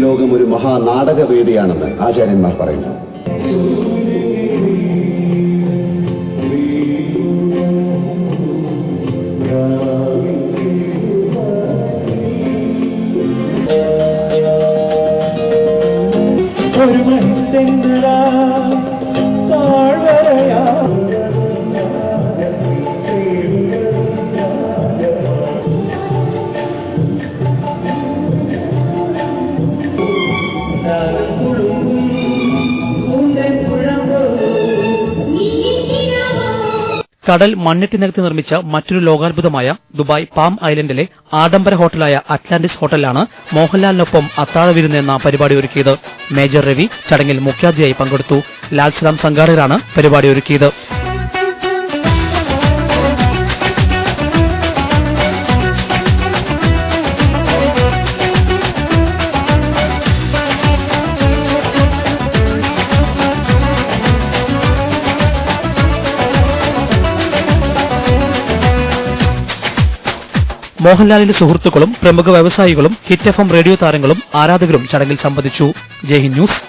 ലോകം ഒരു മഹാനാടകവേദിയാണെന്ന് ആചാര്യന്മാർ പറയുന്നു. ഒരു മനുഷ്യന്റെ താഴ്വരയാ കടൽ മണ്ണിട്ട് നികത്തി നിർമ്മിച്ച മറ്റൊരു ലോകാത്ഭുതമായ ദുബായ് പാം ഐലൻഡിലെ ആഡംബര ഹോട്ടലായ അറ്റ്ലാന്റിസ് ഹോട്ടലിലാണ് മോഹൻലാലിനൊപ്പം അത്താഴവിരുന്ന് എന്ന പരിപാടി ഒരുക്കിയത്. മേജർ രവി ചടങ്ങിൽ മുഖ്യാതിഥിയായി പങ്കെടുത്തു. ലാൽസലാം സംഘാടകരാണ് പരിപാടി ഒരുക്കിയത്. മോഹൻലാലിന്റെ സുഹൃത്തുക്കളും പ്രമുഖ വ്യവസായികളും ഹിറ്റ് FM റേഡിയോ താരങ്ങളും ആരാധകരും ചടങ്ങിൽ സംബന്ധിച്ചു. ജയ്ഹിന്ദ് ന്യൂസ്.